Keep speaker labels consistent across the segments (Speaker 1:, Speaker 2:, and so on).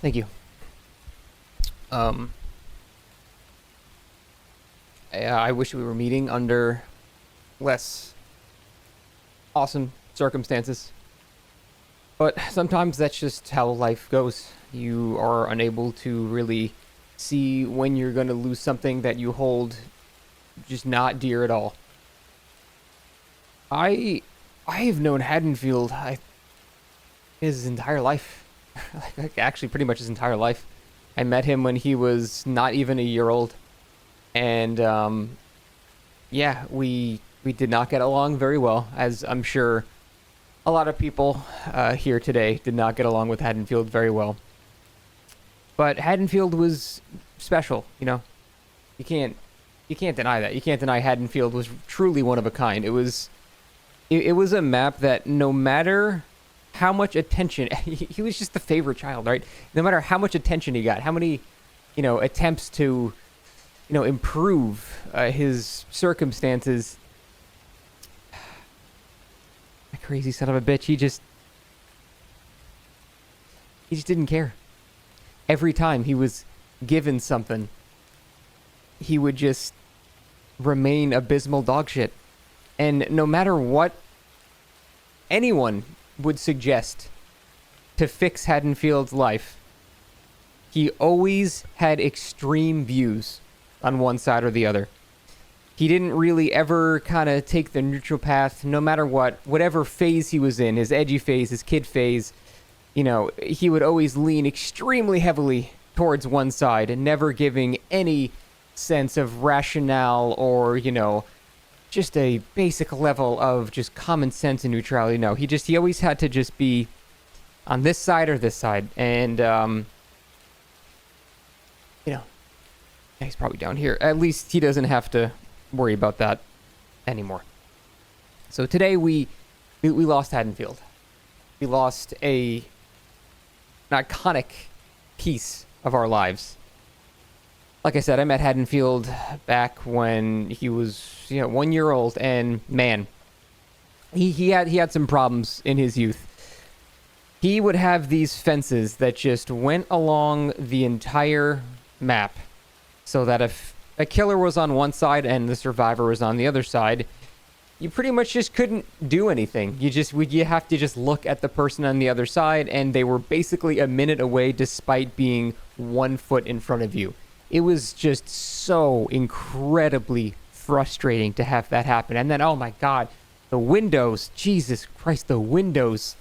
Speaker 1: Thank you. Um, I wish we were meeting under less awesome circumstances. But sometimes that's just how life goes. You are unable to really see when you're going to lose something that you hold just not dear at all. I I have known Haddonfield his entire life. Like, actually pretty much his entire life. I met him when he was not even a year old. And yeah, we did not get along very well, as I'm sure a lot of people here today did not get along with Haddonfield very well. But Haddonfield was special, you know. You can't you can't deny that. You can't deny Haddonfield was truly one of a kind. It was a map that no matter how much attention he was just the favorite child, right? No matter how much attention he got, how many, attempts to, improve his circumstances. A crazy son of a bitch. He just didn't care. Every time he was given something, he would just remain abysmal dog shit. And no matter what anyone would suggest to fix Haddonfield's life, he always had extreme views on one side or the other. He didn't really ever kind of take the neutral path, no matter what, whatever phase he was in, his edgy phase, his kid phase, he would always lean extremely heavily towards one side and never giving any sense of rationale or, just a basic level of just common sense and neutrality. No, he always had to just be on this side or this side. And, yeah, he's probably down here. At least he doesn't have to worry about that anymore. So today we lost Haddonfield. We lost an iconic piece of our lives. Like I said, I met Haddonfield back when he was, 1 year old, and man, he had some problems in his youth. He would have these fences that just went along the entire map, so that if a killer was on one side and the survivor was on the other side, you pretty much just couldn't do anything. You have to just look at the person on the other side, and they were basically a minute away despite being 1 foot in front of you. It was just so incredibly frustrating to have that happen. And then, oh my God, the windows. Jesus Christ, the windows.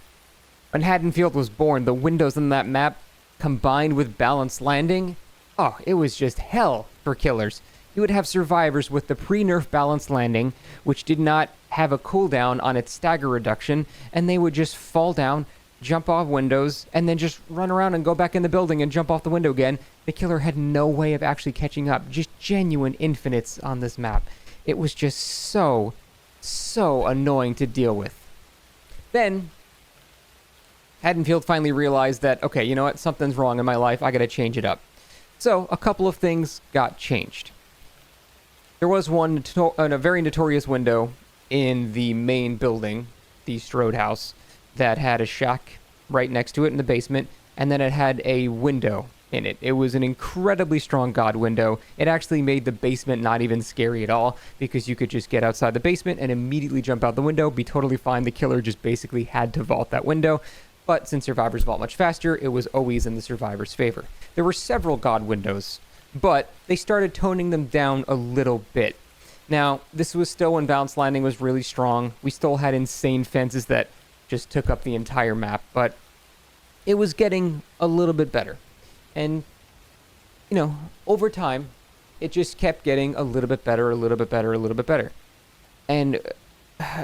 Speaker 1: When Haddonfield was born, the windows on that map combined with balanced landing, oh, it was just hell for killers. You would have survivors with the pre-nerf balanced landing, which did not have a cooldown on its stagger reduction, and they would just fall down, jump off windows, and then just run around and go back in the building and jump off the window again. The killer had no way of actually catching up. Just genuine infinites on this map. It was just so annoying to deal with. Then, Haddonfield finally realized that, okay, you know what? Something's wrong in my life. I gotta change it up. So, a couple of things got changed. There was a very notorious window in the main building, the Strode House, that had a shack right next to it in the basement, and then it had a window in it. It was an incredibly strong god window. It actually made the basement not even scary at all, because you could just get outside the basement and immediately jump out the window, be totally fine. The killer just basically had to vault that window. But since survivors vault much faster, it was always in the survivor's favor. There were several god windows, but they started toning them down a little bit. Now, this was still when Bounce Landing was really strong. We still had insane fences that just took up the entire map, but it was getting a little bit better. And, over time, it just kept getting a little bit better, a little bit better, a little bit better. And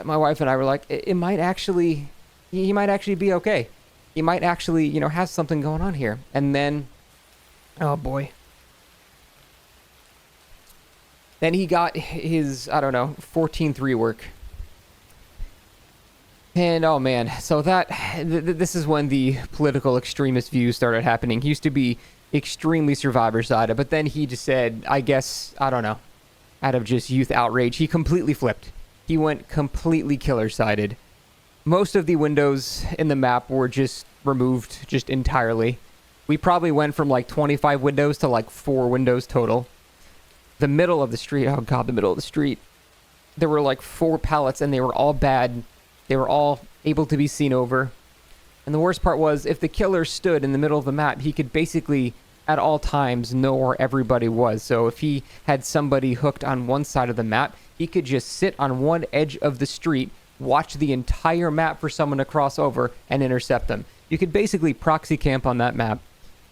Speaker 1: my wife and I were like, he might actually be okay. He might actually, have something going on here. And then, oh boy. Then he got his, 14th rework. And oh man, so this is when the political extremist views started happening. He used to be extremely survivor-sided, but then he just said, I guess, out of just youth outrage, he completely flipped. He went completely killer-sided. Most of the windows in the map were just removed just entirely. We probably went from like 25 windows to like 4 windows total. The middle of the street, oh god, the middle of the street. There were like 4 pallets and they were all bad. They were all able to be seen over. And the worst part was, if the killer stood in the middle of the map, he could basically, at all times, know where everybody was. So if he had somebody hooked on one side of the map, he could just sit on one edge of the street, watch the entire map for someone to cross over, and intercept them. You could basically proxy camp on that map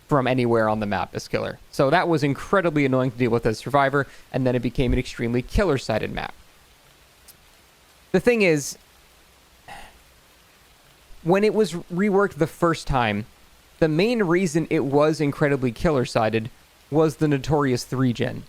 Speaker 1: from anywhere on the map as killer. So that was incredibly annoying to deal with as survivor, and then it became an extremely killer-sided map. The thing is, when it was reworked the first time, the main reason it was incredibly killer-sided was the notorious 3-gen.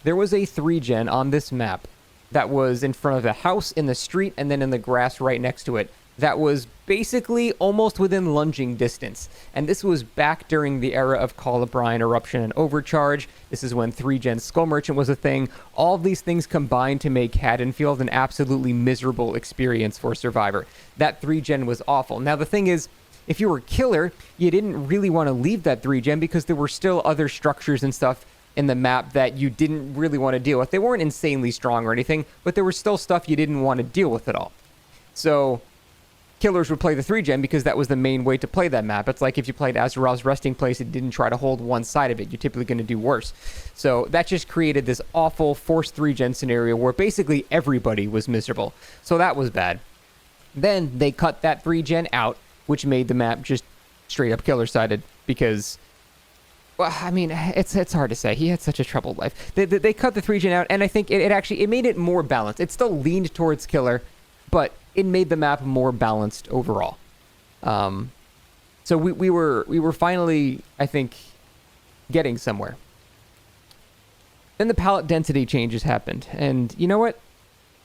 Speaker 1: There was a 3-gen on this map that was in front of a house, in the street, and then in the grass right next to it. That was basically almost within lunging distance. And this was back during the era of Call of Brine, Eruption, and Overcharge. This is when 3-gen Skull Merchant was a thing. All of these things combined to make Haddonfield an absolutely miserable experience for Survivor. That 3-gen was awful. Now, the thing is, if you were killer, you didn't really want to leave that 3-gen because there were still other structures and stuff in the map that you didn't really want to deal with. They weren't insanely strong or anything, but there was still stuff you didn't want to deal with at all. So killers would play the 3-gen because that was the main way to play that map. It's like if you played Azeroth's Resting Place and didn't try to hold one side of it, you're typically going to do worse. So that just created this awful forced 3-gen scenario where basically everybody was miserable. So that was bad. Then they cut that 3-gen out, which made the map just straight up killer-sided because, well, I mean, it's hard to say. He had such a troubled life. They cut the 3-gen out, and I think it made it more balanced. It still leaned towards killer, but it made the map more balanced overall. So we were finally, I think, getting somewhere. Then the pallet density changes happened, and you know what?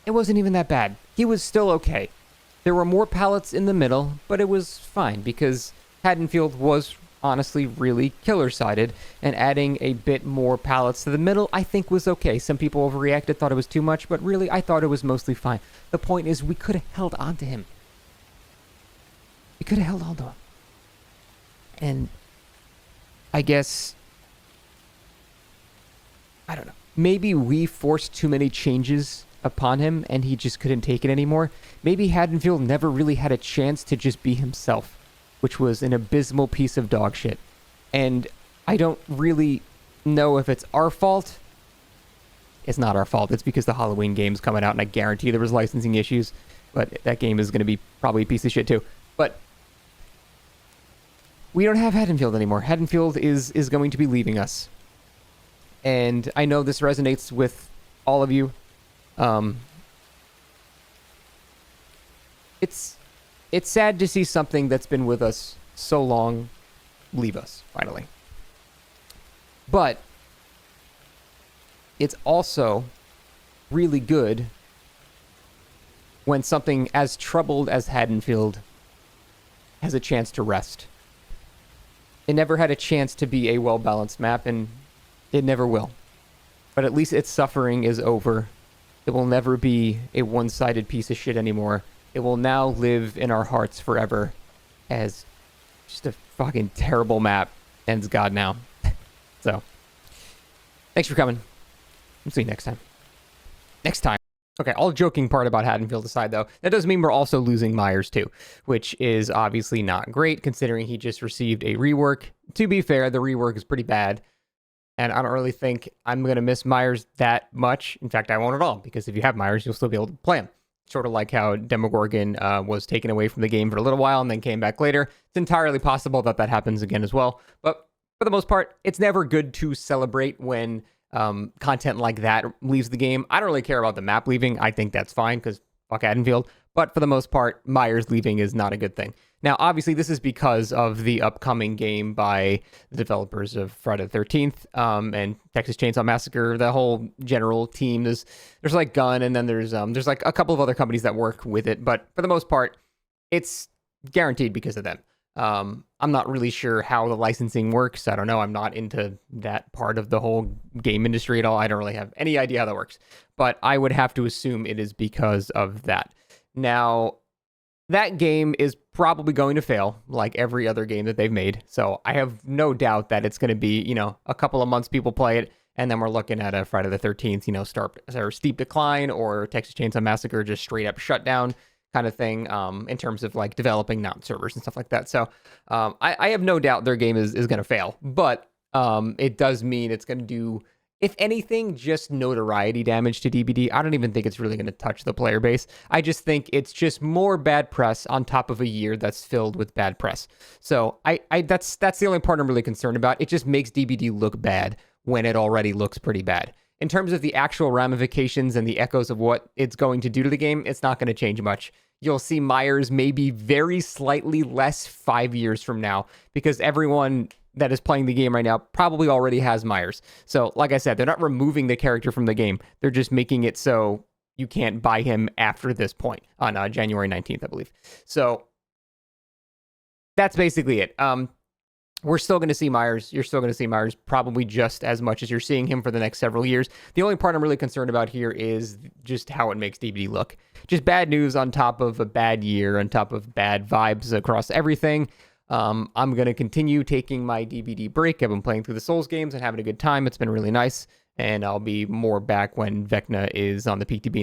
Speaker 1: It wasn't even that bad. He was still okay. There were more pallets in the middle, but it was fine because Haddonfield was honestly really killer-sided, and adding a bit more pallets to the middle I think was okay. Some people overreacted, thought it was too much, but really I thought it was mostly fine. The point is we could have held on to him. We could have held on to him. And I guess, I don't know, maybe we forced too many changes upon him and he just couldn't take it anymore. Maybe Haddonfield never really had a chance to just be himself, which was an abysmal piece of dog shit. And I don't really know if it's our fault. It's not our fault. It's because the Halloween game's coming out, and I guarantee there was licensing issues. But that game is going to be probably a piece of shit too. But we don't have Haddonfield anymore. Haddonfield is going to be leaving us. And I know this resonates with all of you. It's sad to see something that's been with us so long leave us, finally. But it's also really good when something as troubled as Haddonfield has a chance to rest. It never had a chance to be a well-balanced map, and it never will. But at least its suffering is over. It will never be a one-sided piece of shit anymore. It will now live in our hearts forever as just a fucking terrible map. Ends God now. So, thanks for coming. I'll see you next time. Next time. Okay, all joking part about Haddonfield aside, though, that does mean we're also losing Myers, too, which is obviously not great, considering he just received a rework. To be fair, the rework is pretty bad, and I don't really think I'm going to miss Myers that much. In fact, I won't at all, because if you have Myers, you'll still be able to play him. Sort of like how Demogorgon was taken away from the game for a little while and then came back later. It's entirely possible that that happens again as well. But for the most part, it's never good to celebrate when content like that leaves the game. I don't really care about the map leaving. I think that's fine because fuck Haddonfield. But for the most part, Myers leaving is not a good thing. Now, obviously, this is because of the upcoming game by the developers of Friday the 13th and Texas Chainsaw Massacre, the whole general team. There's like Gun, and then there's like a couple of other companies that work with it. But for the most part, it's guaranteed because of them. I'm not really sure how the licensing works. I don't know. I'm not into that part of the whole game industry at all. I don't really have any idea how that works. But I would have to assume it is because of that. Now, that game is probably going to fail like every other game that they've made. So I have no doubt that it's going to be, a couple of months people play it, and then we're looking at a Friday the 13th, steep decline, or Texas Chainsaw Massacre just straight up shutdown kind of thing, in terms of like developing not servers and stuff like that. So I have no doubt their game is going to fail, but it does mean it's going to do, if anything, just notoriety damage to DBD. I don't even think it's really going to touch the player base. I just think it's just more bad press on top of a year that's filled with bad press. So that's the only part I'm really concerned about. It just makes DBD look bad when it already looks pretty bad. In terms of the actual ramifications and the echoes of what it's going to do to the game, it's not going to change much. You'll see Myers maybe very slightly less 5 years from now, because everyone that is playing the game right now probably already has Myers. So, like I said, they're not removing the character from the game. They're just making it so you can't buy him after this point on January 19th, I believe. So, that's basically it. We're still going to see Myers. You're still going to see Myers probably just as much as you're seeing him for the next several years. The only part I'm really concerned about here is just how it makes DBD look. Just bad news on top of a bad year, on top of bad vibes across everything. I'm going to continue taking my DBD break. I've been playing through the Souls games and having a good time. It's been really nice. And I'll be more back when Vecna is on the PTB and